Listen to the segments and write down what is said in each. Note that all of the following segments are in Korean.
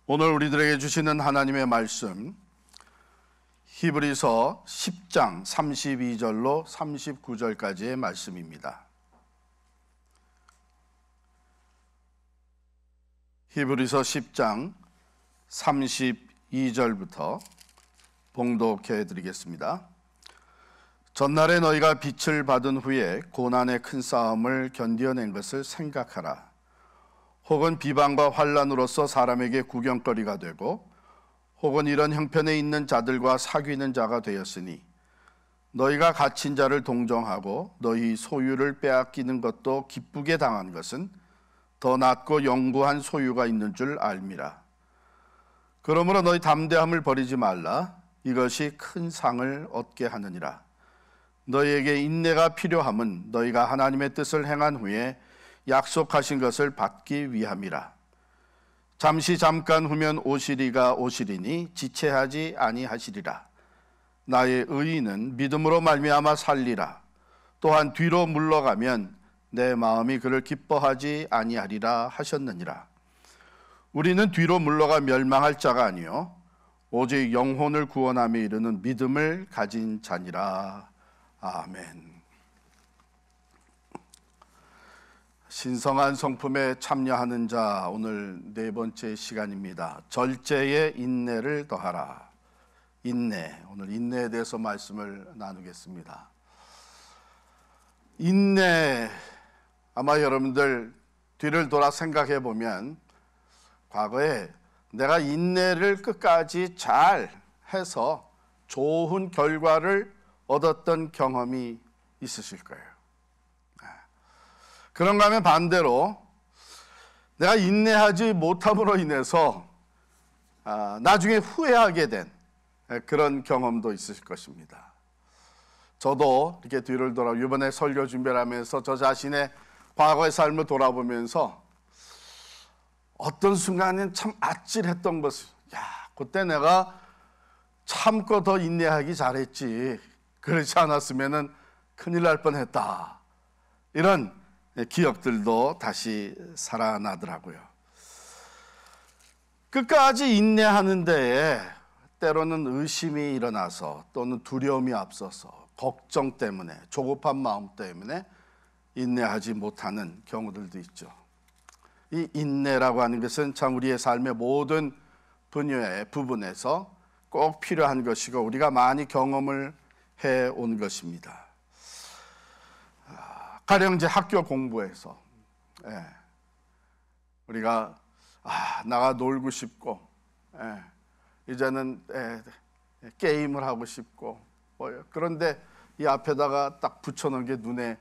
오늘 우리들에게 주시는 하나님의 말씀, 히브리서 10장 32절로 39절까지의 말씀입니다. 히브리서 10장 32절부터 봉독해 드리겠습니다. 전날에 너희가 빛을 받은 후에 고난의 큰 싸움을 견뎌낸 것을 생각하라. 혹은 비방과 환난으로서 사람에게 구경거리가 되고 혹은 이런 형편에 있는 자들과 사귀는 자가 되었으니 너희가 갇힌 자를 동정하고 너희 소유를 빼앗기는 것도 기쁘게 당한 것은 더 낫고 영구한 소유가 있는 줄 알미라. 그러므로 너희 담대함을 버리지 말라. 이것이 큰 상을 얻게 하느니라. 너희에게 인내가 필요함은 너희가 하나님의 뜻을 행한 후에 약속하신 것을 받기 위함이라. 잠시 잠깐 후면 오시리가 오시리니 지체하지 아니하시리라. 나의 의인은 믿음으로 말미암아 살리라. 또한 뒤로 물러가면 내 마음이 그를 기뻐하지 아니하리라 하셨느니라. 우리는 뒤로 물러가 멸망할 자가 아니요 오직 영혼을 구원함에 이르는 믿음을 가진 자니라. 아멘. 신성한 성품에 참여하는 자, 오늘 네 번째 시간입니다. 절제의 인내를 더하라. 인내, 오늘 인내에 대해서 말씀을 나누겠습니다. 인내, 아마 여러분들 뒤를 돌아 생각해 보면 과거에 내가 인내를 끝까지 잘 해서 좋은 결과를 얻었던 경험이 있으실 거예요. 그런가 하면 반대로 내가 인내하지 못함으로 인해서 나중에 후회하게 된 그런 경험도 있으실 것입니다. 저도 이렇게 뒤를 돌아 이번에 설교 준비를 하면서 저 자신의 과거의 삶을 돌아보면서 어떤 순간엔 참 아찔했던 것을, 그때 내가 참고 더 인내하기 잘했지, 그렇지 않았으면 큰일 날 뻔했다, 이런 기억들도 다시 살아나더라고요. 끝까지 인내하는 데에 때로는 의심이 일어나서 또는 두려움이 앞서서 걱정 때문에, 조급한 마음 때문에 인내하지 못하는 경우들도 있죠. 이 인내라고 하는 것은 참 우리의 삶의 모든 분야의 부분에서 꼭 필요한 것이고 우리가 많이 경험을 해온 것입니다. 가령 이제 학교 공부에서 우리가 나가 놀고 싶고 이제는 게임을 하고 싶고 그런데 이 앞에다가 딱 붙여놓은 게 눈에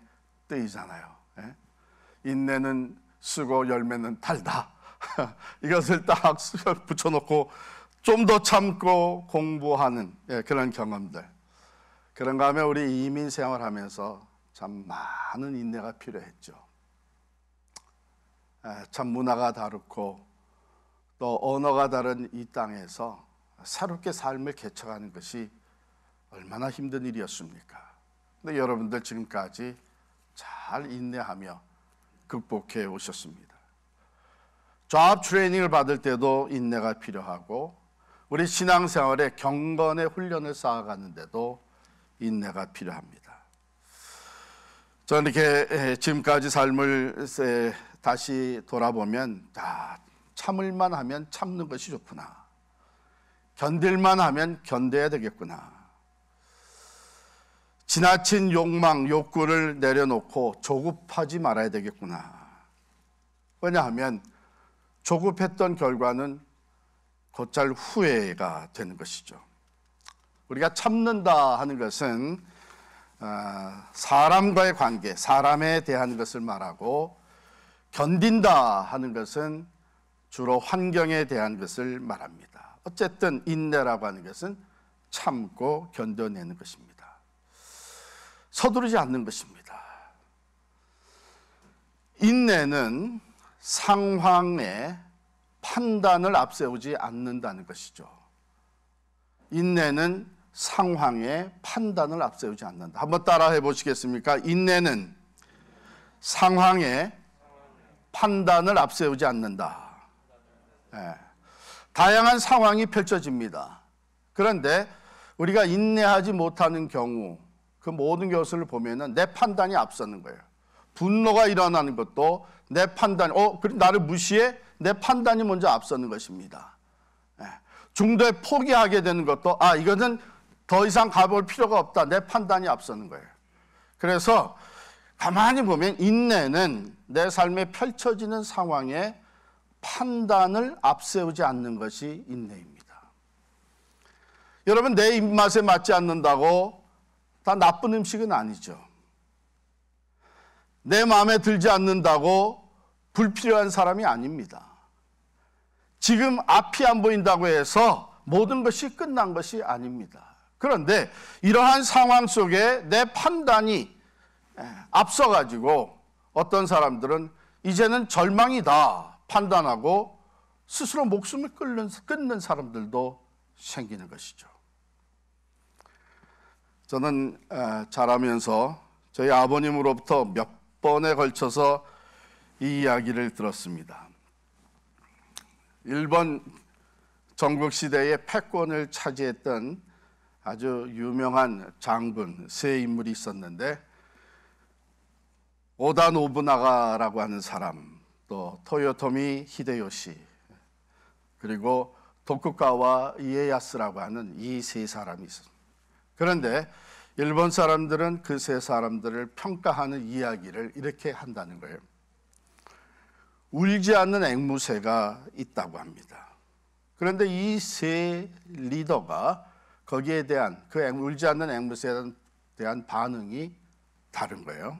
띄잖아요. 인내는 쓰고 열매는 달다. 이것을 딱 붙여놓고 좀 더 참고 공부하는 그런 경험들. 그런가 하면 우리 이민 생활하면서 참 많은 인내가 필요했죠. 참 문화가 다르고 또 언어가 다른 이 땅에서 새롭게 삶을 개척하는 것이 얼마나 힘든 일이었습니까? 근데 여러분들 지금까지 잘 인내하며 극복해 오셨습니다. 잡 트레이닝을 받을 때도 인내가 필요하고 우리 신앙생활에 경건의 훈련을 쌓아가는데도 인내가 필요합니다. 저는 이렇게 지금까지 삶을 다시 돌아보면 참을만 하면 참는 것이 좋구나, 견딜만 하면 견뎌야 되겠구나, 지나친 욕망, 욕구를 내려놓고 조급하지 말아야 되겠구나. 왜냐하면 조급했던 결과는 곧잘 후회가 되는 것이죠. 우리가 참는다 하는 것은 사람과의 관계, 사람에 대한 것을 말하고, 견딘다 하는 것은 주로 환경에 대한 것을 말합니다. 어쨌든 인내라고 하는 것은 참고 견뎌내는 것입니다. 서두르지 않는 것입니다. 인내는 상황의 판단을 앞세우지 않는다는 것이죠. 인내는 상황의 판단을 앞세우지 않는다. 한번 따라해 보시겠습니까? 인내는 상황의 판단을 앞세우지 않는다. 다양한 상황이 펼쳐집니다. 그런데 우리가 인내하지 못하는 경우 그 모든 것을 보면은 내 판단이 앞서는 거예요. 분노가 일어나는 것도 내 판단, 그래 나를 무시해? 내 판단이 먼저 앞서는 것입니다. 중도에 포기하게 되는 것도 이거는 더 이상 가볼 필요가 없다. 내 판단이 앞서는 거예요. 그래서 가만히 보면 인내는 내 삶에 펼쳐지는 상황에 판단을 앞세우지 않는 것이 인내입니다. 여러분, 내 입맛에 맞지 않는다고 다 나쁜 음식은 아니죠. 내 마음에 들지 않는다고 불필요한 사람이 아닙니다. 지금 앞이 안 보인다고 해서 모든 것이 끝난 것이 아닙니다. 그런데 이러한 상황 속에 내 판단이 앞서가지고 어떤 사람들은 이제는 절망이다 판단하고 스스로 목숨을 끊는 사람들도 생기는 것이죠. 저는 자라면서 저희 아버님으로부터 몇 번에 걸쳐서 이 이야기를 들었습니다. 일본 전국시대의 패권을 차지했던 아주 유명한 장군 세 인물이 있었는데, 오다 노부나가라고 하는 사람, 또 토요토미 히데요시, 그리고 도쿠가와 이에야스라고 하는 이 세 사람이 있었습니다. 그런데 일본 사람들은 그 세 사람들을 평가하는 이야기를 이렇게 한다는 거예요. 울지 않는 앵무새가 있다고 합니다. 그런데 이 세 리더가 거기에 대한 울지 않는 앵무새에 대한 반응이 다른 거예요.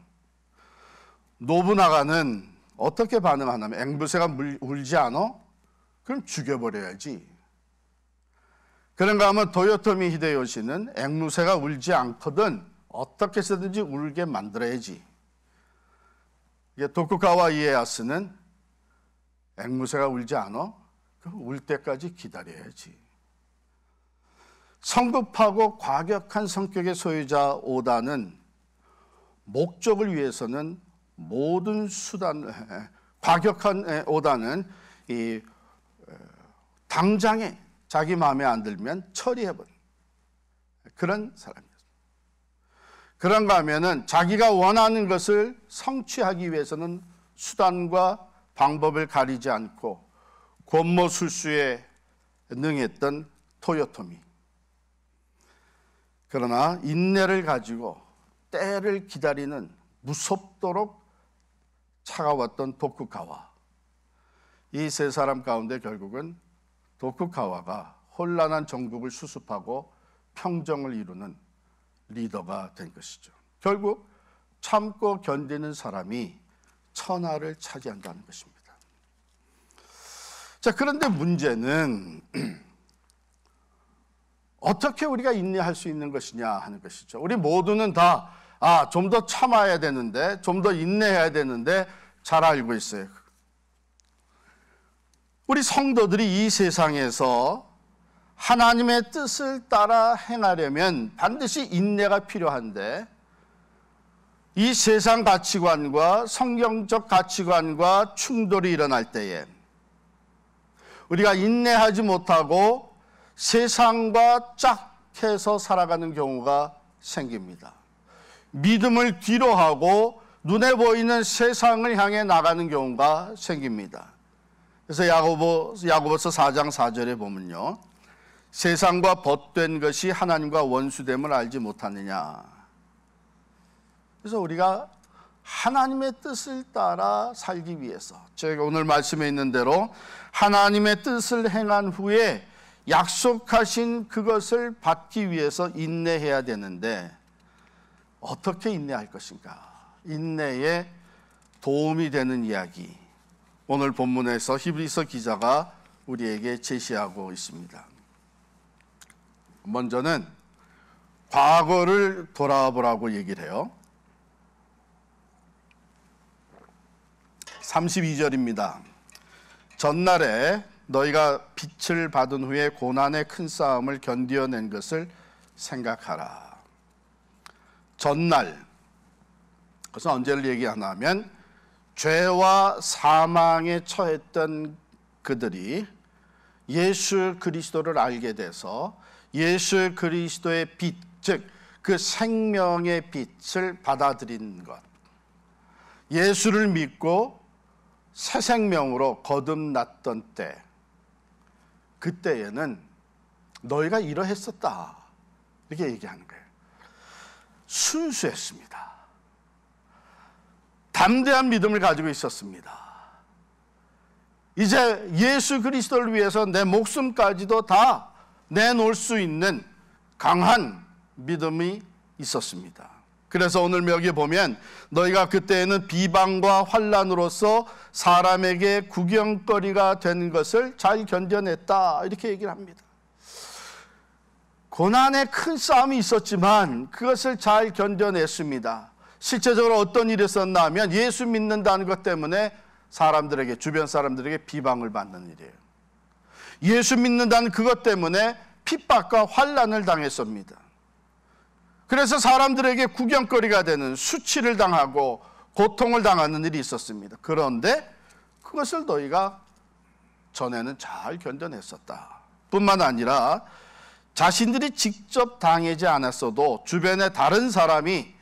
노부나가는 어떻게 반응하냐면, 앵무새가 울지 않아? 그럼 죽여버려야지. 그런가 하면 도요토미 히데요시는 앵무새가 울지 않거든 어떻게 해서든지 울게 만들어야지. 도쿠가와 이에야스는 앵무새가 울지 않아? 그럼 울 때까지 기다려야지. 성급하고 과격한 성격의 소유자 오다는 목적을 위해서는 모든 수단, 과격한 오다는 당장에 자기 마음에 안 들면 처리해버린 그런 사람이었습니다. 그런가 하면은 자기가 원하는 것을 성취하기 위해서는 수단과 방법을 가리지 않고 권모술수에 능했던 토요토미. 그러나 인내를 가지고 때를 기다리는 무섭도록 차가웠던 도쿠가와, 이 세 사람 가운데 결국은 도쿠가와가 혼란한 정국을 수습하고 평정을 이루는 리더가 된 것이죠. 결국 참고 견디는 사람이 천하를 차지한다는 것입니다. 자, 그런데 문제는 어떻게 우리가 인내할 수 있는 것이냐 하는 것이죠. 우리 모두는 다 좀 더 참아야 되는데, 좀 더 인내해야 되는데 잘 알고 있어요. 우리 성도들이 이 세상에서 하나님의 뜻을 따라 행하려면 반드시 인내가 필요한데, 이 세상 가치관과 성경적 가치관과 충돌이 일어날 때에 우리가 인내하지 못하고 세상과 짝해서 살아가는 경우가 생깁니다. 믿음을 뒤로 하고 눈에 보이는 세상을 향해 나가는 경우가 생깁니다. 그래서 야고보서 4장 4절에 보면요, 세상과 벗된 것이 하나님과 원수됨을 알지 못하느냐. 그래서 우리가 하나님의 뜻을 따라 살기 위해서, 제가 오늘 말씀에 있는 대로 하나님의 뜻을 행한 후에 약속하신 그것을 받기 위해서 인내해야 되는데, 어떻게 인내할 것인가? 인내에 도움이 되는 이야기, 오늘 본문에서 히브리서 기자가 우리에게 제시하고 있습니다. 먼저는 과거를 돌아보라고 얘기를 해요. 32절입니다. 전날에 너희가 빛을 받은 후에 고난의 큰 싸움을 견디어낸 것을 생각하라. 전날, 그래서 언제를 얘기하나 하면 죄와 사망에 처했던 그들이 예수 그리스도를 알게 돼서 예수 그리스도의 빛, 즉 그 생명의 빛을 받아들인 것, 예수를 믿고 새 생명으로 거듭났던 때, 그때에는 너희가 이러했었다 이렇게 얘기하는 거예요. 순수했습니다. 담대한 믿음을 가지고 있었습니다. 이제 예수 그리스도를 위해서 내 목숨까지도 다 내놓을 수 있는 강한 믿음이 있었습니다. 그래서 오늘 여기 보면 너희가 그때에는 비방과 환난으로서 사람에게 구경거리가 된 것을 잘 견뎌냈다 이렇게 얘기를 합니다. 고난의 큰 싸움이 있었지만 그것을 잘 견뎌냈습니다. 실제적으로 어떤 일이 있었나 하면 예수 믿는다는 것 때문에 사람들에게, 주변 사람들에게 비방을 받는 일이에요. 예수 믿는다는 그것 때문에 핍박과 환난을 당했습니다. 그래서 사람들에게 구경거리가 되는, 수치를 당하고 고통을 당하는 일이 있었습니다. 그런데 그것을 너희가 전에는 잘 견뎌냈었다 뿐만 아니라 자신들이 직접 당하지 않았어도 주변에 다른 사람이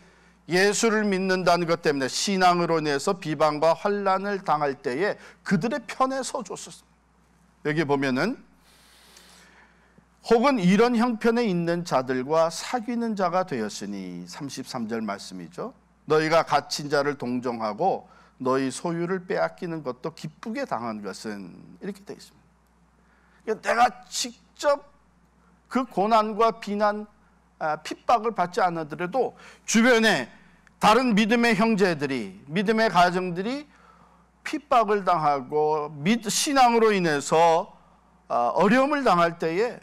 예수를 믿는다는 것 때문에 신앙으로 인해서 비방과 환난을 당할 때에 그들의 편에 서줬었습니다. 여기 보면은 혹은 이런 형편에 있는 자들과 사귀는 자가 되었으니, 33절 말씀이죠. 너희가 갇힌 자를 동정하고 너희 소유를 빼앗기는 것도 기쁘게 당한 것은, 이렇게 되어 있습니다. 그러니까 내가 직접 그 고난과 비난, 핍박을 받지 않았더라도 주변에 다른 믿음의 형제들이, 믿음의 가정들이 핍박을 당하고 신앙으로 인해서 어려움을 당할 때에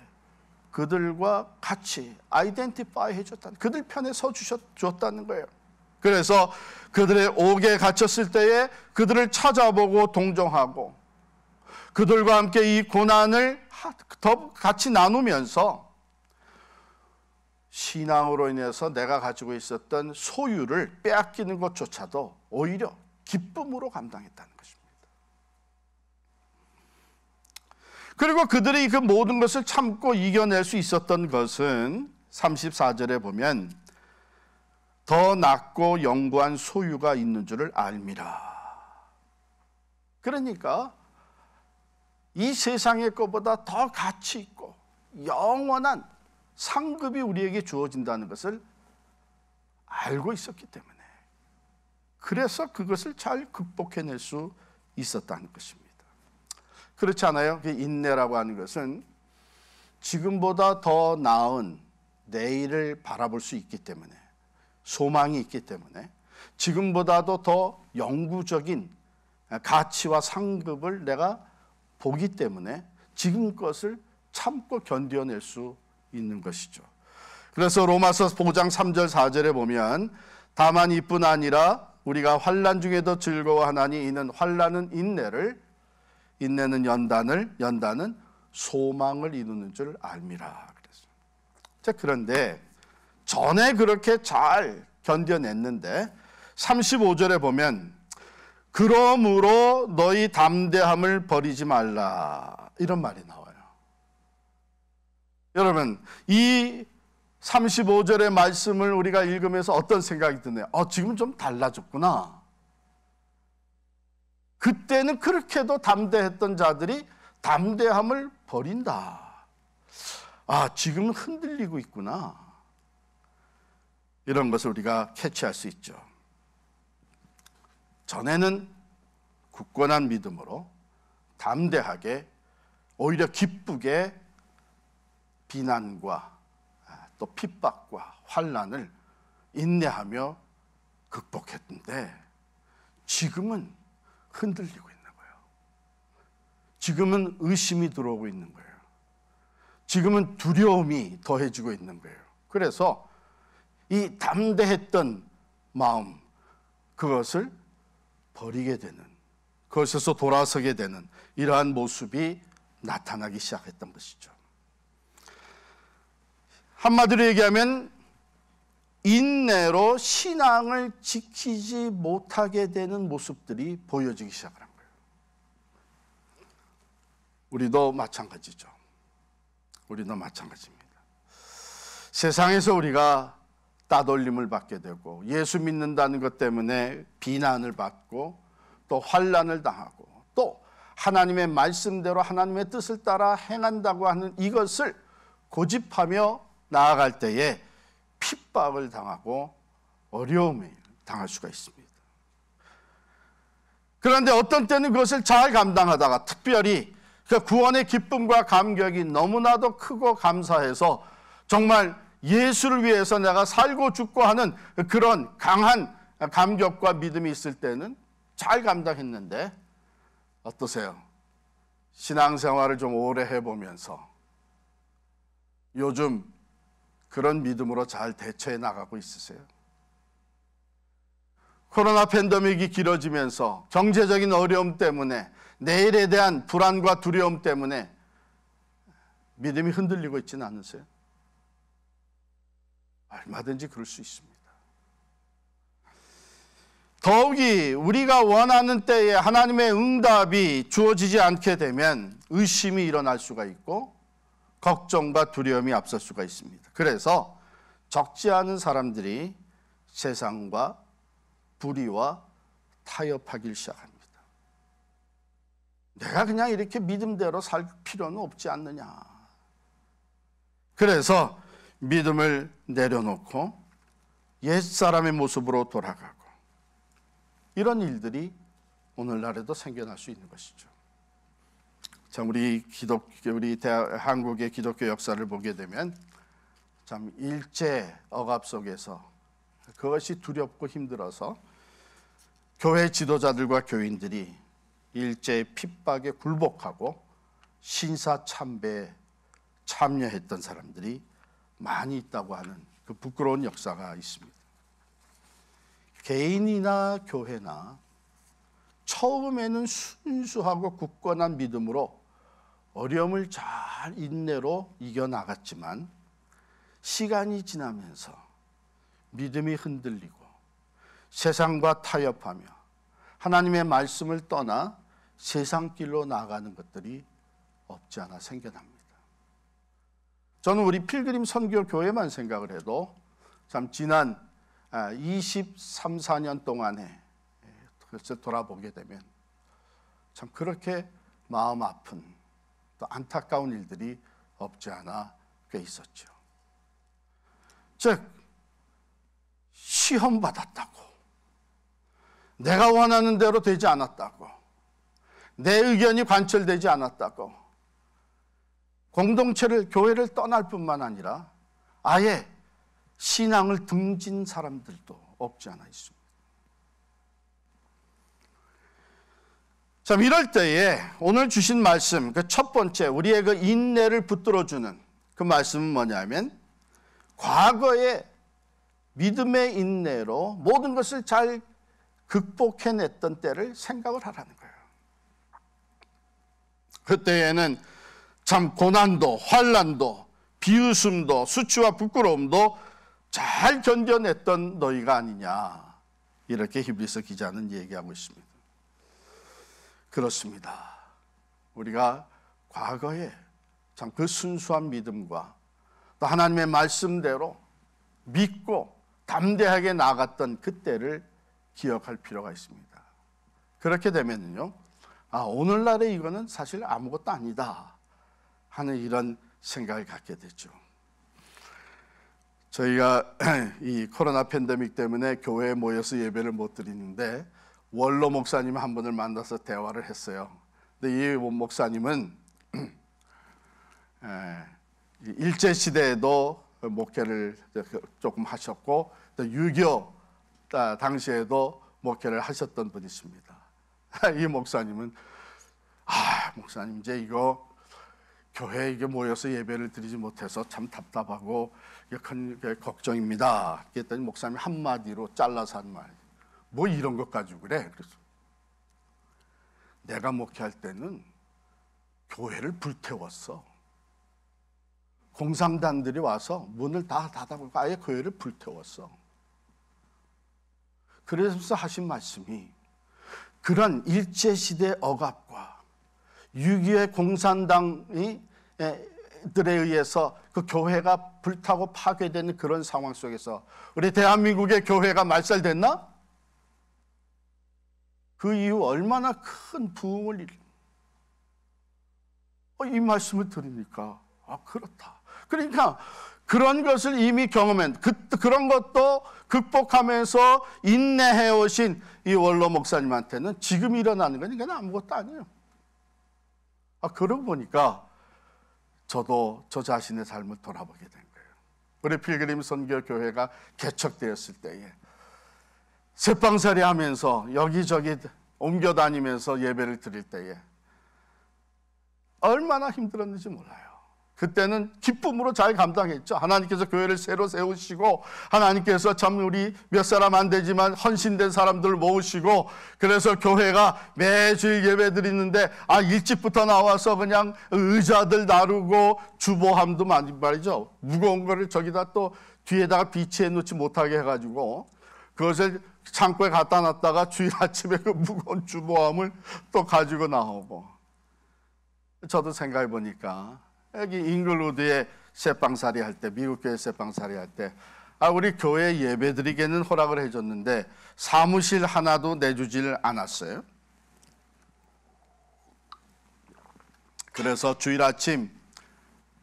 그들과 같이 아이덴티파이 해줬다는, 그들 편에 서주셨다는 거예요. 그래서 그들의 옥에 갇혔을 때에 그들을 찾아보고 동정하고 그들과 함께 이 고난을 더 같이 나누면서 신앙으로 인해서 내가 가지고 있었던 소유를 빼앗기는 것조차도 오히려 기쁨으로 감당했다는 것입니다. 그리고 그들이 그 모든 것을 참고 이겨낼 수 있었던 것은 34절에 보면 더 낮고 영구한 소유가 있는 줄을 알미라. 그러니까 이 세상의 것보다 더 가치 있고 영원한 상급이 우리에게 주어진다는 것을 알고 있었기 때문에, 그래서 그것을 잘 극복해낼 수 있었다는 것입니다. 그렇지 않아요? 인내라고 하는 것은 지금보다 더 나은 내일을 바라볼 수 있기 때문에, 소망이 있기 때문에, 지금보다도 더 영구적인 가치와 상급을 내가 보기 때문에 지금 것을 참고 견뎌낼 수 있는 것이죠. 그래서 로마서 5장 3절 4절에 보면 다만 이뿐 아니라 우리가 환난 중에도 즐거워하나니 이는 환난은 인내를, 인내는 연단을, 연단은 소망을 이루는 줄 알미라. 그랬어요. 그런데 전에 그렇게 잘 견뎌냈는데 35절에 보면 그러므로 너희 담대함을 버리지 말라, 이런 말이 나와요. 여러분, 이 35절의 말씀을 우리가 읽으면서 어떤 생각이 드나요? 지금 좀 달라졌구나. 그때는 그렇게도 담대했던 자들이 담대함을 버린다. 지금은 흔들리고 있구나. 이런 것을 우리가 캐치할 수 있죠. 전에는 굳건한 믿음으로 담대하게, 오히려 기쁘게 비난과 또 핍박과 환난을 인내하며 극복했는데 지금은 흔들리고 있는 거예요. 지금은 의심이 들어오고 있는 거예요. 지금은 두려움이 더해지고 있는 거예요. 그래서 이 담대했던 마음, 그것을 버리게 되는, 그것에서 돌아서게 되는 이러한 모습이 나타나기 시작했던 것이죠. 한마디로 얘기하면 인내로 신앙을 지키지 못하게 되는 모습들이 보여지기 시작한 거예요. 우리도 마찬가지죠. 우리도 마찬가지입니다. 세상에서 우리가 따돌림을 받게 되고 예수 믿는다는 것 때문에 비난을 받고 또 환난을 당하고 또 하나님의 말씀대로 하나님의 뜻을 따라 행한다고 하는 이것을 고집하며 나아갈 때에 핍박을 당하고 어려움을 당할 수가 있습니다. 그런데 어떤 때는 그것을 잘 감당하다가 특별히 그 구원의 기쁨과 감격이 너무나도 크고 감사해서 정말 예수를 위해서 내가 살고 죽고 하는 그런 강한 감격과 믿음이 있을 때는 잘 감당했는데 어떠세요? 신앙생활을 좀 오래 해보면서 요즘 그런 믿음으로 잘 대처해 나가고 있으세요? 코로나 팬데믹이 길어지면서 경제적인 어려움 때문에 내일에 대한 불안과 두려움 때문에 믿음이 흔들리고 있지는 않으세요? 얼마든지 그럴 수 있습니다. 더욱이 우리가 원하는 때에 하나님의 응답이 주어지지 않게 되면 의심이 일어날 수가 있고 걱정과 두려움이 앞설 수가 있습니다. 그래서 적지 않은 사람들이 세상과 불의와 타협하기 시작합니다. 내가 그냥 이렇게 믿음대로 살 필요는 없지 않느냐. 그래서 믿음을 내려놓고 옛사람의 모습으로 돌아가고 이런 일들이 오늘날에도 생겨날 수 있는 것이죠. 참 우리 한국의 기독교 역사를 보게 되면 참 일제 억압 속에서 그것이 두렵고 힘들어서 교회 지도자들과 교인들이 일제의 핍박에 굴복하고 신사참배에 참여했던 사람들이 많이 있다고 하는 그 부끄러운 역사가 있습니다. 개인이나 교회나 처음에는 순수하고 굳건한 믿음으로 어려움을 잘 인내로 이겨나갔지만 시간이 지나면서 믿음이 흔들리고 세상과 타협하며 하나님의 말씀을 떠나 세상 길로 나아가는 것들이 없지 않아 생겨납니다. 저는 우리 필그림 선교 교회만 생각을 해도 참 지난 23, 4년 동안에 돌아보게 되면 참 그렇게 마음 아픈 또 안타까운 일들이 없지 않아 꽤 있었죠. 즉 시험 받았다고 내가 원하는 대로 되지 않았다고 내 의견이 관철되지 않았다고 공동체를 교회를 떠날 뿐만 아니라 아예 신앙을 등진 사람들도 없지 않아 있습니다. 참 이럴 때에 오늘 주신 말씀 그 첫 번째 우리의 그 인내를 붙들어주는 그 말씀은 뭐냐면 과거의 믿음의 인내로 모든 것을 잘 극복해냈던 때를 생각을 하라는 거예요. 그때에는 참 고난도 환난도 비웃음도 수치와 부끄러움도 잘 견뎌냈던 너희가 아니냐 이렇게 히브리서 기자는 얘기하고 있습니다. 그렇습니다. 우리가 과거에 참 그 순수한 믿음과 또 하나님의 말씀대로 믿고 담대하게 나아갔던 그때를 기억할 필요가 있습니다. 그렇게 되면요, 오늘날의 이거는 사실 아무것도 아니다 하는 이런 생각을 갖게 되죠. 저희가 이 코로나 팬데믹 때문에 교회에 모여서 예배를 못 드리는데 원로 목사님 한 분을 만나서 대화를 했어요. 근데 이 목사님은 일제 시대에도 목회를 조금 하셨고 또 6.25 당시에도 목회를 하셨던 분이십니다. 이 목사님은 목사님 이제 이거 교회에 이게 모여서 예배를 드리지 못해서 참 답답하고 큰 걱정입니다. 그랬더니 목사님이 한마디로 잘라서 한 말. 뭐 이런 것 가지고 그래. 그래서 내가 목회할 때는 교회를 불태웠어. 공산당들이 와서 문을 다 닫아버리고 아예 교회를 불태웠어. 그래서 하신 말씀이 그런 일제시대 억압과 6.25의 공산당이 들에 의해서 그 교회가 불타고 파괴되는 그런 상황 속에서 우리 대한민국의 교회가 말살됐나? 그 이후 얼마나 큰 부흥을 이 말씀을 들으니까 그렇다. 그러니까 그런 것을 이미 경험한 그런 것도 극복하면서 인내해 오신 이 원로 목사님한테는 지금 일어나는 건 이건 아무것도 아니에요. 그러고 보니까 저도 저 자신의 삶을 돌아보게 된 거예요. 우리 필그림 선교교회가 개척되었을 때에 새빵살이 하면서 여기저기 옮겨 다니면서 예배를 드릴 때에 얼마나 힘들었는지 몰라요. 그때는 기쁨으로 잘 감당했죠. 하나님께서 교회를 새로 세우시고 하나님께서 참 우리 몇 사람 안 되지만 헌신된 사람들을 모으시고 그래서 교회가 매주일 예배 드리는데 일찍부터 나와서 그냥 의자들 나르고 주보함도 많이 말이죠. 무거운 거를 저기다 또 뒤에다가 비치해 놓지 못하게 해가지고 그것을 창고에 갖다 놨다가 주일 아침에 그 무거운 주보함을 또 가지고 나오고 저도 생각해 보니까 여기 잉글우드에 새빵살이 할 때, 미국 교회 새빵살이 할 때, 우리 교회 예배 드리게는 허락을 해줬는데 사무실 하나도 내주질 않았어요. 그래서 주일 아침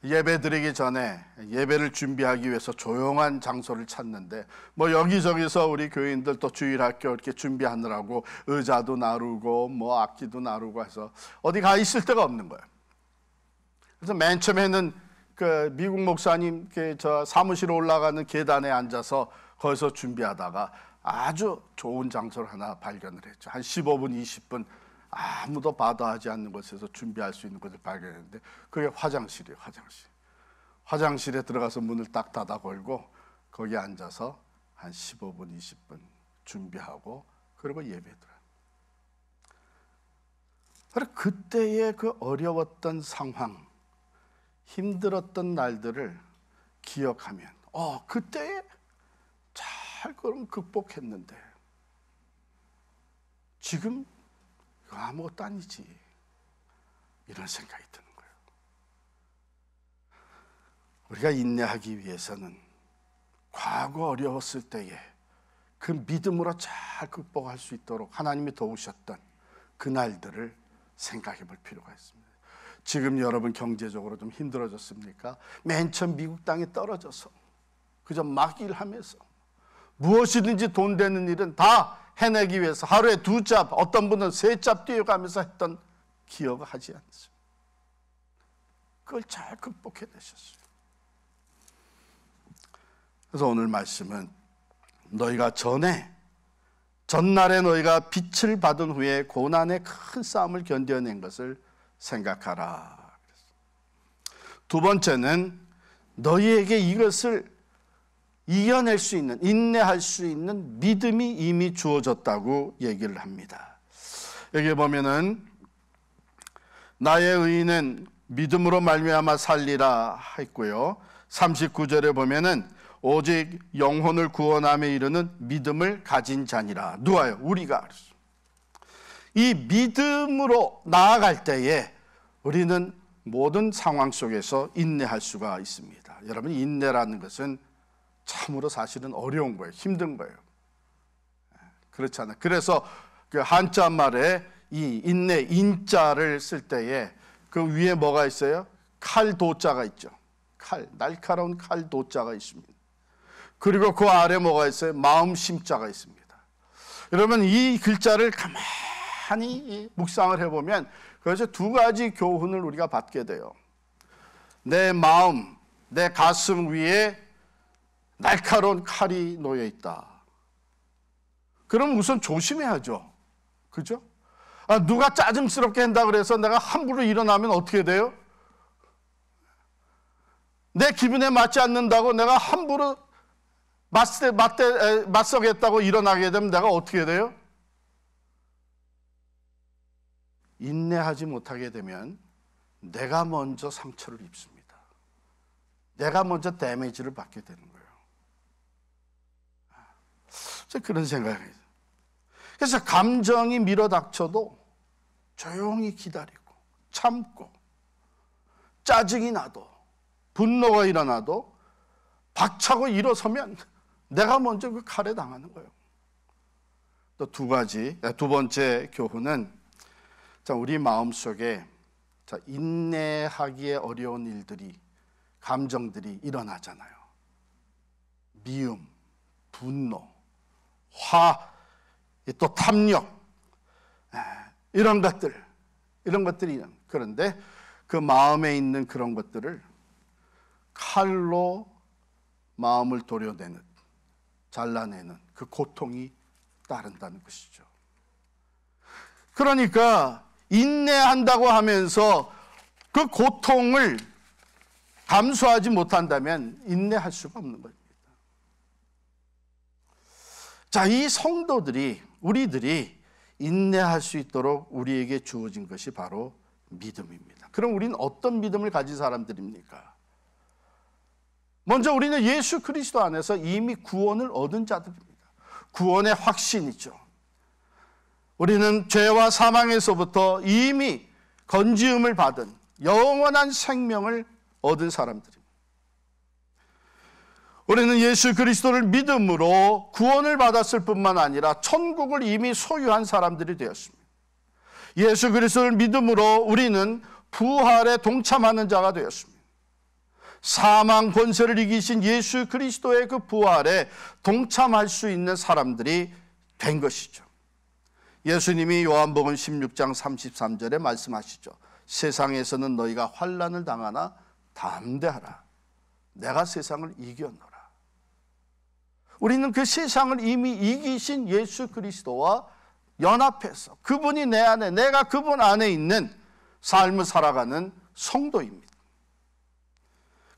예배 드리기 전에 예배를 준비하기 위해서 조용한 장소를 찾는데 여기저기서 우리 교인들 또 주일 학교 이렇게 준비하느라고 의자도 나르고 악기도 나르고 해서 어디 가 있을 데가 없는 거예요. 그래서 맨 처음에는 그 미국 목사님 저 사무실에 올라가는 계단에 앉아서 거기서 준비하다가 아주 좋은 장소를 하나 발견을 했죠. 한 15분, 20분 아무도 바다하지 않는 곳에서 준비할 수 있는 곳을 발견했는데 그게 화장실이에요. 화장실에 들어가서 문을 딱 닫아 걸고 거기 앉아서 한 15분, 20분 준비하고 그리고 예배드려요. 그때의 그 어려웠던 상황, 힘들었던 날들을 기억하면 그때 잘 그럼 극복했는데 지금 아무것도 아니지 이런 생각이 드는 거예요. 우리가 인내하기 위해서는 과거 어려웠을 때에 그 믿음으로 잘 극복할 수 있도록 하나님이 도우셨던 그 날들을 생각해 볼 필요가 있습니다. 지금 여러분 경제적으로 좀 힘들어졌습니까? 맨 처음 미국 땅에 떨어져서 그저 막 일하면서 무엇이든지 돈 되는 일은 다 해내기 위해서 하루에 2잡, 어떤 분은 3잡 뛰어가면서 했던 기억을 하지 않죠. 그걸 잘 극복해내셨어요. 그래서 오늘 말씀은 너희가 전날에 너희가 빛을 받은 후에 고난의 큰 싸움을 견뎌낸 것을 생각하라. 두 번째는 너희에게 이것을 이겨낼 수 있는, 인내할 수 있는 믿음이 이미 주어졌다고 얘기를 합니다. 여기 보면은 나의 의인은 믿음으로 말미암아 살리라 했고요. 39절에 보면은 오직 영혼을 구원함에 이르는 믿음을 가진 자니라. 누가요? 우리가. 이 믿음으로 나아갈 때에 우리는 모든 상황 속에서 인내할 수가 있습니다. 여러분, 인내라는 것은 참으로 사실은 어려운 거예요. 힘든 거예요. 그렇잖아요. 그래서 그 한자 말에 이 인내, 인자를 쓸 때에 그 위에 뭐가 있어요? 칼 도자가 있죠. 칼, 날카로운 칼 도자가 있습니다. 그리고 그 아래 뭐가 있어요? 마음 심자가 있습니다. 여러분, 이 글자를 가만히 묵상을 해보면 그래서 두 가지 교훈을 우리가 받게 돼요. 내 마음, 내 가슴 위에 날카로운 칼이 놓여 있다. 그럼 우선 조심해야죠. 그죠? 누가 짜증스럽게 한다 그래서 내가 함부로 일어나면 어떻게 돼요? 내 기분에 맞지 않는다고 내가 함부로 맞서겠다고 일어나게 되면 내가 어떻게 돼요? 인내하지 못하게 되면 내가 먼저 상처를 입습니다. 내가 먼저 데미지를 받게 되는 거예요. 그런 생각이 해요. 그래서 감정이 밀어닥쳐도 조용히 기다리고 참고 짜증이 나도 분노가 일어나도 박차고 일어서면 내가 먼저 그 칼에 당하는 거예요. 또 두 번째 교훈은 우리 마음속에 인내하기에 어려운 일들이, 감정들이 일어나잖아요. 미움, 분노, 화, 또 탐욕, 이런 것들이 그런데 그 마음에 있는 그런 것들을 칼로 마음을 도려내는, 잘라내는 그 고통이 따른다는 것이죠. 그러니까 인내한다고 하면서 그 고통을 감수하지 못한다면 인내할 수가 없는 겁니다. 이 성도들이, 우리들이 인내할 수 있도록 우리에게 주어진 것이 바로 믿음입니다. 그럼 우리는 어떤 믿음을 가진 사람들입니까? 먼저 우리는 예수 그리스도 안에서 이미 구원을 얻은 자들입니다. 구원의 확신이죠. 우리는 죄와 사망에서부터 이미 건지음을 받은 영원한 생명을 얻은 사람들입니다. 우리는 예수 그리스도를 믿음으로 구원을 받았을 뿐만 아니라 천국을 이미 소유한 사람들이 되었습니다. 예수 그리스도를 믿음으로 우리는 부활에 동참하는 자가 되었습니다. 사망 권세를 이기신 예수 그리스도의 그 부활에 동참할 수 있는 사람들이 된 것이죠. 예수님이 요한복음 16장 33절에 말씀하시죠. 세상에서는 너희가 환난을 당하나 담대하라. 내가 세상을 이겼노라. 우리는 그 세상을 이미 이기신 예수 그리스도와 연합해서 그분이 내 안에, 내가 그분 안에 있는 삶을 살아가는 성도입니다.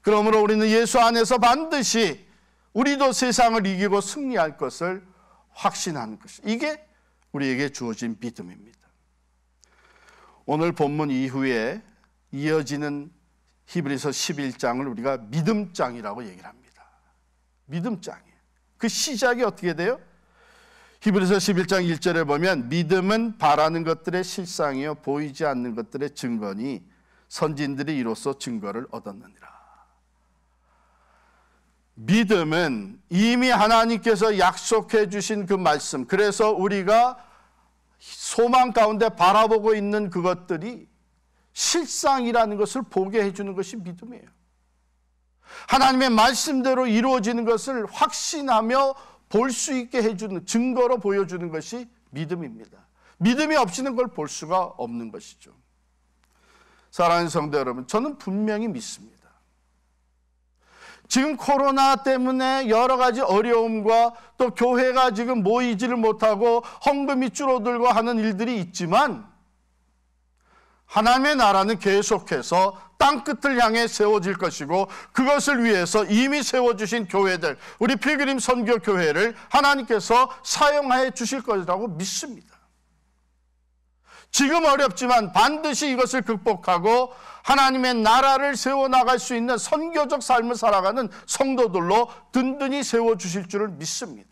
그러므로 우리는 예수 안에서 반드시 우리도 세상을 이기고 승리할 것을 확신하는 것이, 이게 우리에게 주어진 믿음입니다. 오늘 본문 이후에 이어지는 히브리서 11장을 우리가 믿음장이라고 얘기를 합니다. 믿음장이에요. 그 시작이 어떻게 돼요? 히브리서 11장 1절에 보면 믿음은 바라는 것들의 실상이요 보이지 않는 것들의 증거니 선진들이 이로써 증거를 얻었느니라. 믿음은 이미 하나님께서 약속해 주신 그 말씀, 그래서 우리가 소망 가운데 바라보고 있는 그것들이 실상이라는 것을 보게 해주는 것이 믿음이에요. 하나님의 말씀대로 이루어지는 것을 확신하며 볼 수 있게 해주는, 증거로 보여주는 것이 믿음입니다. 믿음이 없이는 그걸 볼 수가 없는 것이죠. 사랑하는 성도 여러분, 저는 분명히 믿습니다. 지금 코로나 때문에 여러 가지 어려움과 또 교회가 지금 모이지를 못하고 헌금이 줄어들고 하는 일들이 있지만 하나님의 나라는 계속해서 땅끝을 향해 세워질 것이고 그것을 위해서 이미 세워주신 교회들, 우리 필그림 선교교회를 하나님께서 사용해 주실 것이라고 믿습니다. 지금 어렵지만 반드시 이것을 극복하고 하나님의 나라를 세워나갈 수 있는 선교적 삶을 살아가는 성도들로 든든히 세워주실 줄을 믿습니다.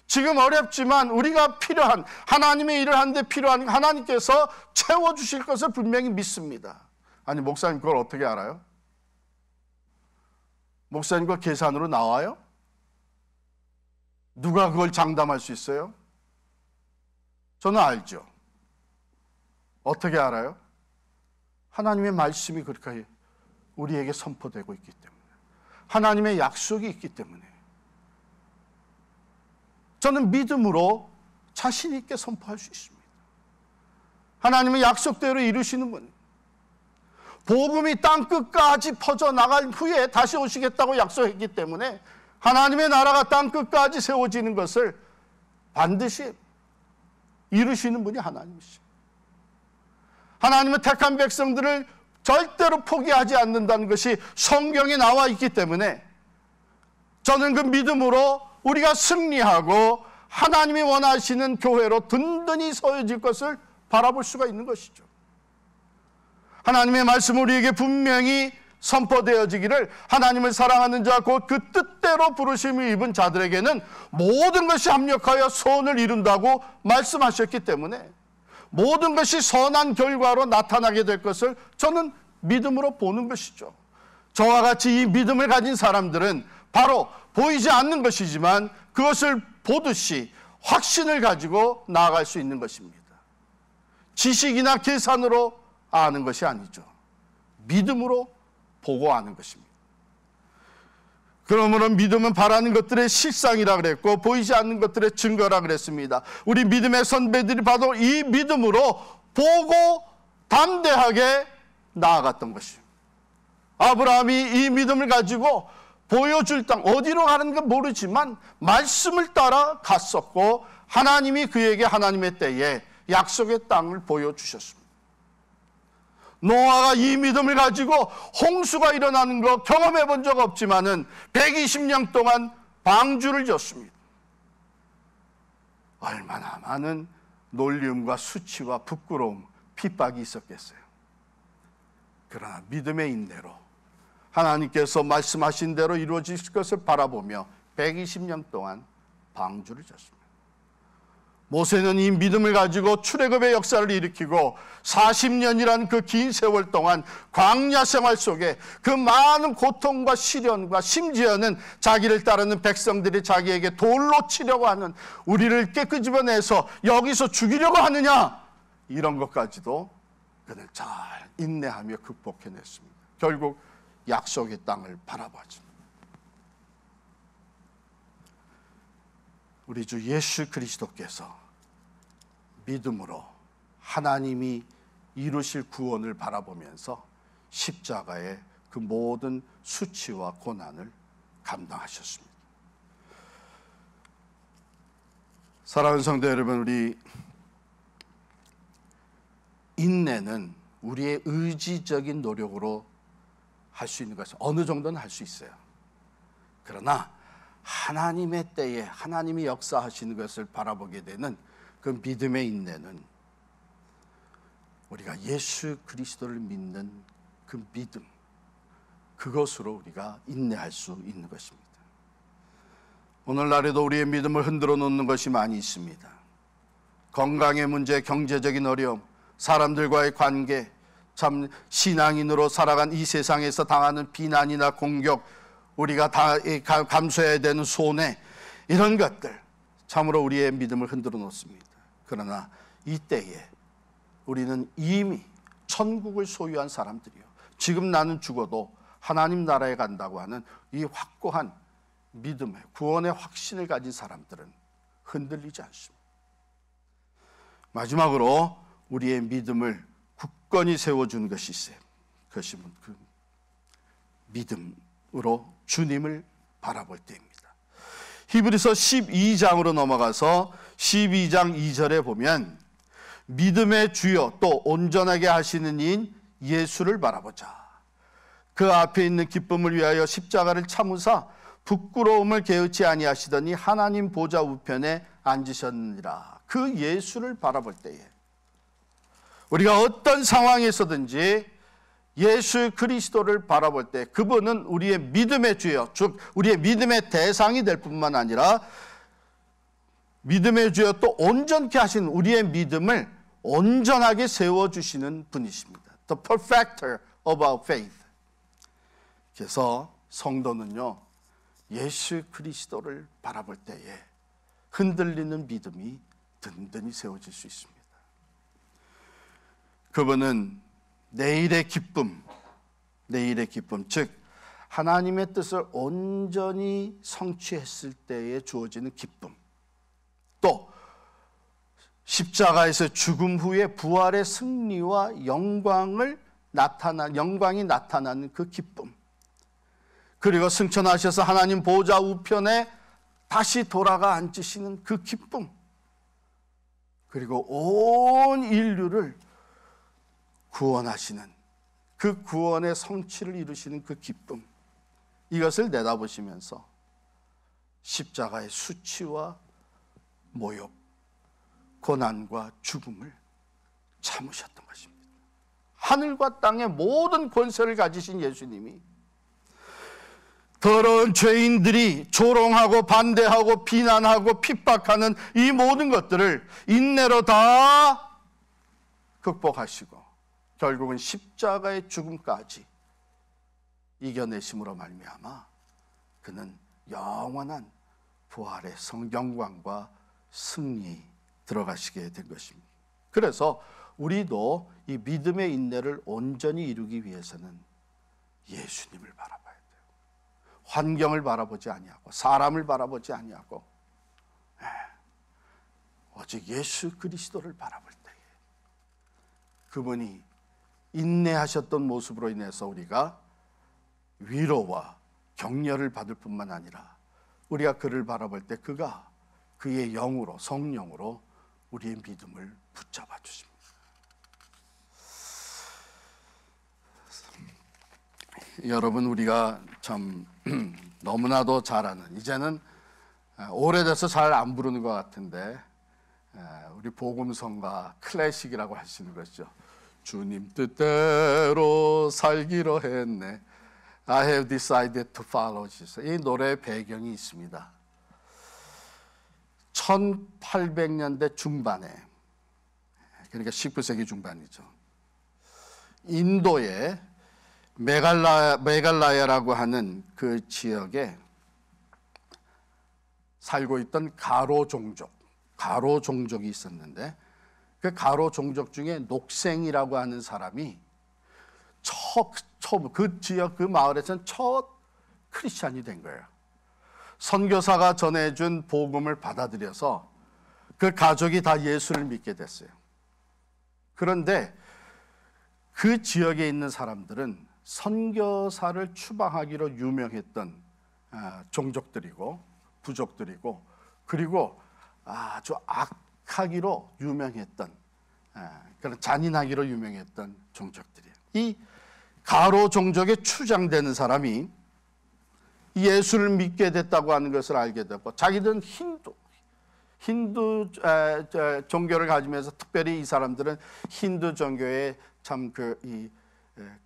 지금 어렵지만 우리가 필요한, 하나님의 일을 하는데 필요한 하나님께서 채워주실 것을 분명히 믿습니다. 아니, 목사님 그걸 어떻게 알아요? 목사님 그 계산으로 나와요? 누가 그걸 장담할 수 있어요? 저는 알죠. 어떻게 알아요? 하나님의 말씀이 그렇게 우리에게 선포되고 있기 때문에, 하나님의 약속이 있기 때문에 저는 믿음으로 자신 있게 선포할 수 있습니다. 하나님의 약속대로 이루시는 분, 복음이 땅끝까지 퍼져나갈 후에 다시 오시겠다고 약속했기 때문에 하나님의 나라가 땅끝까지 세워지는 것을 반드시 이루시는 분이 하나님이시죠. 하나님은 택한 백성들을 절대로 포기하지 않는다는 것이 성경에 나와 있기 때문에 저는 그 믿음으로 우리가 승리하고 하나님이 원하시는 교회로 든든히 서어질 것을 바라볼 수가 있는 것이죠. 하나님의 말씀 우리에게 분명히 선포되어지기를 하나님을 사랑하는 자 곧 그 뜻대로 부르심을 입은 자들에게는 모든 것이 합력하여 소원을 이룬다고 말씀하셨기 때문에 모든 것이 선한 결과로 나타나게 될 것을 저는 믿음으로 보는 것이죠. 저와 같이 이 믿음을 가진 사람들은 바로 보이지 않는 것이지만 그것을 보듯이 확신을 가지고 나아갈 수 있는 것입니다. 지식이나 계산으로 아는 것이 아니죠. 믿음으로 보고 아는 것입니다. 그러므로 믿음은 바라는 것들의 실상이라 그랬고 보이지 않는 것들의 증거라 그랬습니다. 우리 믿음의 선배들이 바로 이 믿음으로 보고 담대하게 나아갔던 것이에요. 아브라함이 이 믿음을 가지고 보여줄 땅, 어디로 가는 건 모르지만 말씀을 따라 갔었고 하나님이 그에게 하나님의 때에 약속의 땅을 보여주셨습니다. 노아가 이 믿음을 가지고 홍수가 일어나는 거 경험해 본 적 없지만은 120년 동안 방주를 졌습니다. 얼마나 많은 놀림과 수치와 부끄러움, 핍박이 있었겠어요. 그러나 믿음의 인내로 하나님께서 말씀하신 대로 이루어질 것을 바라보며 120년 동안 방주를 졌습니다. 모세는 이 믿음을 가지고 출애굽의 역사를 일으키고 40년이라는 그 긴 세월 동안 광야 생활 속에 그 많은 고통과 시련과 심지어는 자기를 따르는 백성들이 자기에게 돌로 치려고 하는, 우리를 깨끄집어내서 여기서 죽이려고 하느냐, 이런 것까지도 그는 잘 인내하며 극복해냈습니다. 결국 약속의 땅을 바라보죠. 우리 주 예수 그리스도께서 믿음으로 하나님이 이루실 구원을 바라보면서 십자가의 그 모든 수치와 고난을 감당하셨습니다. 사랑하는 성도 여러분, 우리 인내는 우리의 의지적인 노력으로 할 수 있는 것은 어느 정도는 할 수 있어요. 그러나 하나님의 때에 하나님이 역사하시는 것을 바라보게 되는 그 믿음의 인내는 우리가 예수 그리스도를 믿는 그 믿음, 그것으로 우리가 인내할 수 있는 것입니다. 오늘날에도 우리의 믿음을 흔들어 놓는 것이 많이 있습니다. 건강의 문제, 경제적인 어려움, 사람들과의 관계, 참 신앙인으로 살아간 이 세상에서 당하는 비난이나 공격, 우리가 다 감수해야 되는 손해, 이런 것들 참으로 우리의 믿음을 흔들어 놓습니다. 그러나 이때에 우리는 이미 천국을 소유한 사람들이요, 지금 나는 죽어도 하나님 나라에 간다고 하는 이 확고한 믿음의 구원의 확신을 가진 사람들은 흔들리지 않습니다. 마지막으로 우리의 믿음을 굳건히 세워주는 것이 있어요. 그것이 그 믿음으로 주님을 바라볼 때입니다. 히브리서 12장으로 넘어가서 12장 2절에 보면 믿음의 주요 또 온전하게 하시는 이인 예수를 바라보자. 그 앞에 있는 기쁨을 위하여 십자가를 참으사 부끄러움을 게으치 아니하시더니 하나님 보좌 우편에 앉으셨느니라. 그 예수를 바라볼 때에 우리가 어떤 상황에서든지 예수 그리스도를 바라볼 때 그분은 우리의 믿음의 주요, 즉 우리의 믿음의 대상이 될 뿐만 아니라 믿음의 주요 또 온전케 하신 우리의 믿음을 온전하게 세워주시는 분이십니다. The perfecter of our faith. 그래서 성도는요, 예수 그리스도를 바라볼 때에 흔들리는 믿음이 든든히 세워질 수 있습니다. 그분은 내일의 기쁨, 즉 하나님의 뜻을 온전히 성취했을 때에 주어지는 기쁨, 또 십자가에서 죽음 후에 부활의 승리와 영광이 나타나는 그 기쁨, 그리고 승천하셔서 하나님 보좌 우편에 다시 돌아가 앉으시는 그 기쁨, 그리고 온 인류를 구원하시는 그 구원의 성취를 이루시는 그 기쁨, 이것을 내다보시면서 십자가의 수치와 모욕, 고난과 죽음을 참으셨던 것입니다. 하늘과 땅의 모든 권세를 가지신 예수님이 더러운 죄인들이 조롱하고 반대하고 비난하고 핍박하는 이 모든 것들을 인내로 다 극복하시고 결국은 십자가의 죽음까지 이겨내심으로 말미암아 그는 영원한 부활의 영광과 승리 들어가시게 된 것입니다. 그래서 우리도 이 믿음의 인내를 온전히 이루기 위해서는 예수님을 바라봐야 돼요. 환경을 바라보지 아니하고 사람을 바라보지 아니하고 오직 예수 그리스도를 바라볼 때에 그분이 인내하셨던 모습으로 인해서 우리가 위로와 격려를 받을 뿐만 아니라 우리가 그를 바라볼 때 그가 그의 영으로 성령으로 우리의 믿음을 붙잡아 주십니다. 여러분, 우리가 참 너무나도 잘 아는, 이제는 오래돼서 잘 안 부르는 것 같은데 우리 복음성가 클래식이라고 할 수 있는 것이죠. 주님 뜻대로 살기로 했네, I have decided to follow Jesus. 이 노래의 배경이 있습니다. 1800년대 중반에, 그러니까 19세기 중반이죠, 인도의 메갈라야라고 하는 그 지역에 살고 있던 가로 종족이 있었는데, 그 가로 종족 중에 녹생이라고 하는 사람이 그 지역 그 마을에서는 첫 크리스찬이 된 거예요. 선교사가 전해준 복음을 받아들여서 그 가족이 다 예수를 믿게 됐어요. 그런데 그 지역에 있는 사람들은 선교사를 추방하기로 유명했던 종족들이고 부족들이고, 그리고 아주 악하기로 유명했던, 그런 잔인하기로 유명했던 종족들이에요. 이 가로 종족의 추장되는 사람이 예수를 믿게 됐다고 하는 것을 알게 되고, 자기들은 힌두 종교를 가지면서, 특별히 이 사람들은 힌두 종교의 참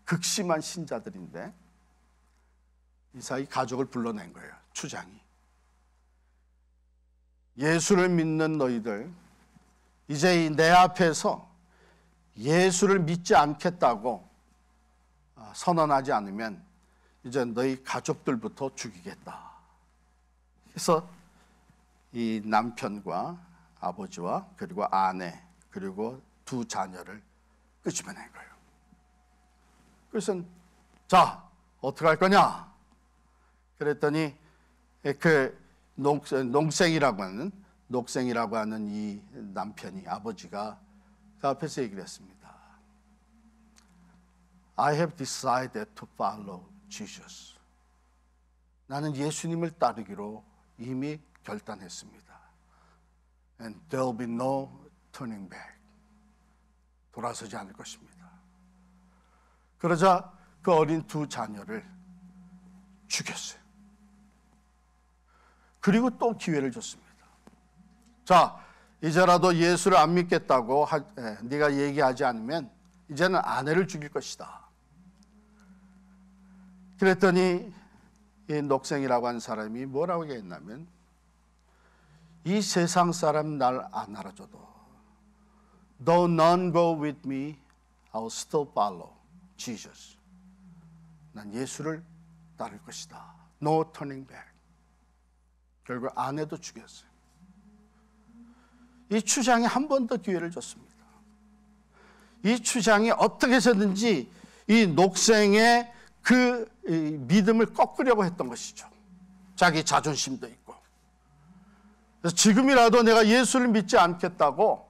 극심한 신자들인데, 이 사이 가족을 불러낸 거예요. 추장이 예수를 믿는 너희들, 이제 내 앞에서 예수를 믿지 않겠다고 선언하지 않으면 이제 너희 가족들부터 죽이겠다. 그래서 이 남편과 아버지와 그리고 아내 그리고 두 자녀를 끄집어낸 거예요. 그래서 자, 어떻게 할 거냐? 그랬더니 그 녹생이라고 하는 이 남편이, 아버지가 그 앞에서 얘기를 했습니다. I have decided to follow Jesus. 나는 예수님을 따르기로 이미 결단했습니다. And there will be no turning back. 돌아서지 않을 것입니다. 그러자 그 어린 두 자녀를 죽였어요. 그리고 또 기회를 줬습니다. 자, 이제라도 예수를 안 믿겠다고 네가 얘기하지 않으면 이제는 아내를 죽일 것이다. 그랬더니 이 녹생이라고 하는 사람이 뭐라고 얘기했냐면, 이 세상 사람 날 안 알아줘도 Though none go with me, I will still follow Jesus. 난 예수를 따를 것이다. No turning back. 결국 아내도 죽였어요. 이 추장이 한 번 더 기회를 줬습니다. 이 추장이 어떻게 해서든지 이 녹생의 그 믿음을 꺾으려고 했던 것이죠. 자기 자존심도 있고. 그래서 지금이라도 내가 예수를 믿지 않겠다고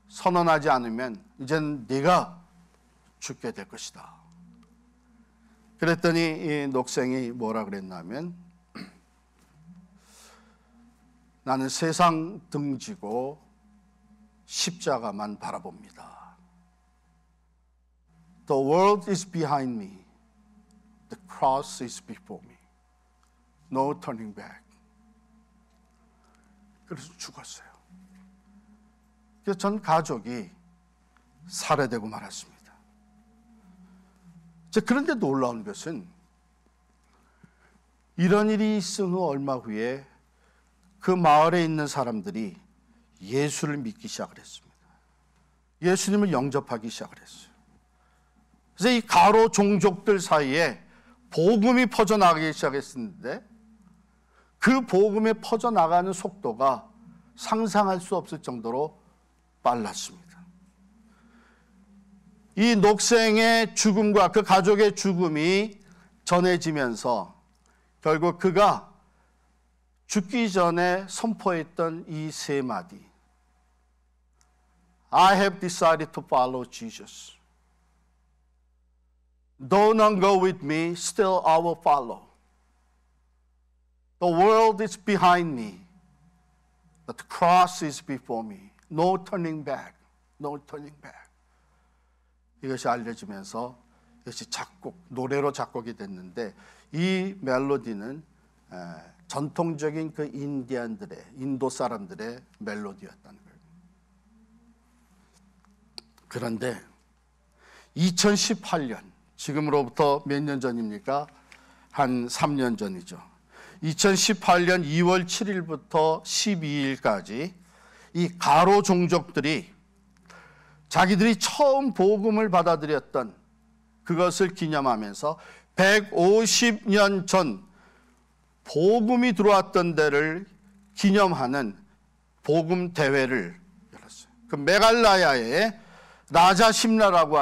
선언하지 않으면 이제는 네가 죽게 될 것이다. 그랬더니 이 녹생이 뭐라 그랬냐면, 나는 세상 등지고 십자가만 바라봅니다. The world is behind me. The cross is before me. No turning back. 그래서 죽었어요. 그래서 전 가족이 살해되고 말았습니다. 그런데 놀라운 것은, 이런 일이 있은 후 얼마 후에 그 마을에 있는 사람들이 예수를 믿기 시작을 했습니다. 예수님을 영접하기 시작을 했어요. 그래서 이 가로 종족들 사이에 복음이 퍼져나가기 시작했는데 그 복음이 퍼져나가는 속도가 상상할 수 없을 정도로 빨랐습니다. 이 녹생의 죽음과 그 가족의 죽음이 전해지면서 결국 그가 죽기 전에 선포했던 이 세 마디, I have decided to follow Jesus. Though none go with me, still I will follow. The world is behind me, but the cross is before me. No turning back, no turning back. 이것이 알려지면서 이것이 노래로 작곡이 됐는데 이 멜로디는 전통적인 그 인도 사람들의 멜로디였다는 거예요. 그런데 2018년, 지금으로부터 몇 년 전입니까? 한 3년 전이죠. 2018년 2월 7일부터 12일까지 이 가로 종족들이 자기들이 처음 복음을 받아들였던 그것을 기념하면서 150년 전 복음이 들어왔던 데를 기념하는 복음 대회를 열었어요. 그 메갈라야의 라자심라라고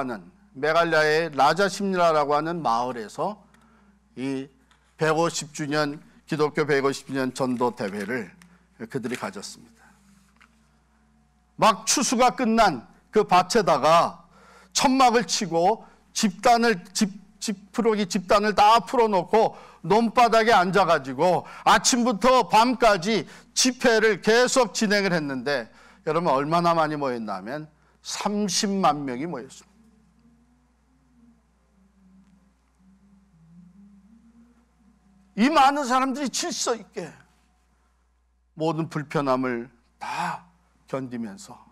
하는 마을에서 이 150주년 기독교 150주년 전도 대회를 그들이 가졌습니다. 막 추수가 끝난 그 밭에다가 천막을 치고 집단을 다 풀어놓고 논바닥에 앉아가지고 아침부터 밤까지 집회를 계속 진행을 했는데 여러분 얼마나 많이 모였냐면 30만 명이 모였습니다. 이 많은 사람들이 질서 있게 모든 불편함을 다 견디면서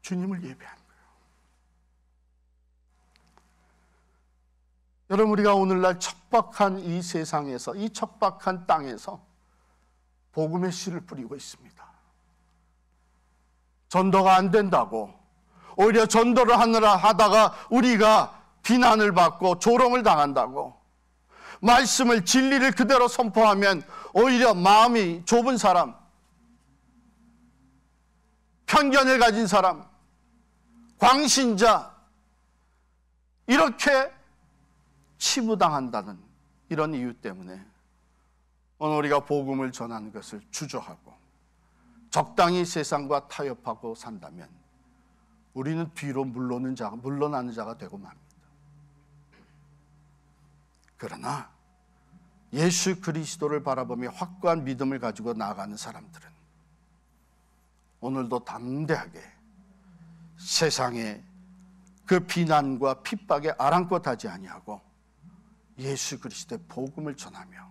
주님을 예배한 거예요. 여러분, 우리가 오늘날 척박한 이 세상에서, 이 척박한 땅에서 복음의 씨를 뿌리고 있습니다. 전도가 안 된다고, 오히려 전도를 하다가 우리가 비난을 받고 조롱을 당한다고, 말씀을, 진리를 그대로 선포하면 오히려 마음이 좁은 사람, 편견을 가진 사람, 광신자, 이렇게 치부당한다는 이런 이유 때문에 오늘 우리가 복음을 전하는 것을 주저하고 적당히 세상과 타협하고 산다면 우리는 뒤로 물러나는 자가 되고 맙니다. 그러나 예수 그리스도를 바라보며 확고한 믿음을 가지고 나아가는 사람들은 오늘도 담대하게 세상의 그 비난과 핍박에 아랑곳하지 아니하고 예수 그리스도의 복음을 전하며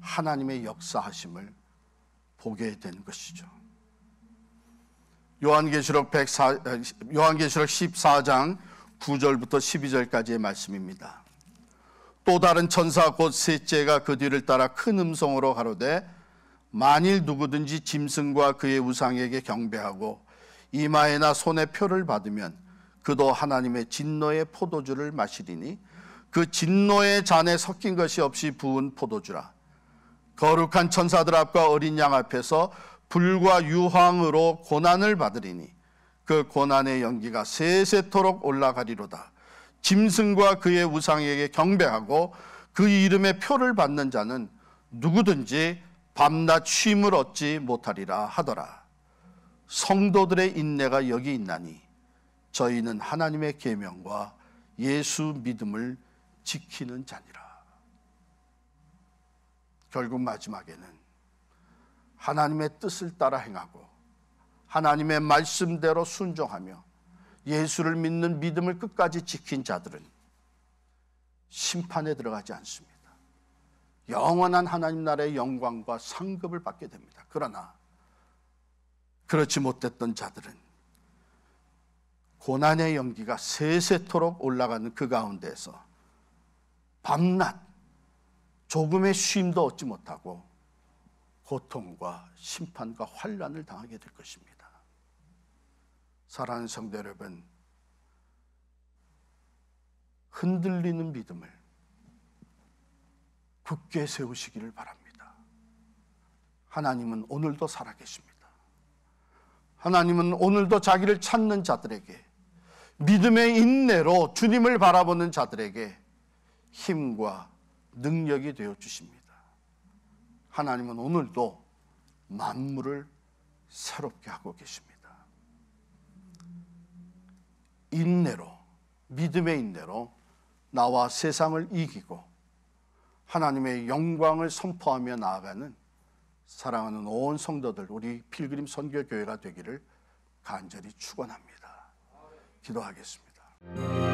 하나님의 역사하심을 보게 되는 것이죠. 요한계시록 14장 9절부터 12절까지의 말씀입니다. 또 다른 천사 곧 셋째가 그 뒤를 따라 큰 음성으로 가로되 만일 누구든지 짐승과 그의 우상에게 경배하고 이마에나 손에 표를 받으면 그도 하나님의 진노의 포도주를 마시리니 그 진노의 잔에 섞인 것이 없이 부은 포도주라. 거룩한 천사들 앞과 어린 양 앞에서 불과 유황으로 고난을 받으리니 그 고난의 연기가 세세토록 올라가리로다. 짐승과 그의 우상에게 경배하고 그 이름의 표를 받는 자는 누구든지 밤낮 쉼을 얻지 못하리라 하더라. 성도들의 인내가 여기 있나니 저희는 하나님의 계명과 예수 믿음을 지키는 자니라. 결국 마지막에는 하나님의 뜻을 따라 행하고 하나님의 말씀대로 순종하며 예수를 믿는 믿음을 끝까지 지킨 자들은 심판에 들어가지 않습니다. 영원한 하나님 나라의 영광과 상급을 받게 됩니다. 그러나 그렇지 못했던 자들은 고난의 연기가 세세토록 올라가는 그 가운데에서 밤낮 조금의 쉼도 얻지 못하고 고통과 심판과 환난을 당하게 될 것입니다. 사랑하는 성도 여러분, 흔들리는 믿음을 굳게 세우시기를 바랍니다. 하나님은 오늘도 살아계십니다. 하나님은 오늘도 자기를 찾는 자들에게, 믿음의 인내로 주님을 바라보는 자들에게 힘과 능력이 되어 주십니다. 하나님은 오늘도 만물을 새롭게 하고 계십니다. 인내로, 믿음의 인내로 나와 세상을 이기고 하나님의 영광을 선포하며 나아가는 사랑하는 온 성도들, 우리 필그림 선교교회가 되기를 간절히 축원합니다. 기도하겠습니다.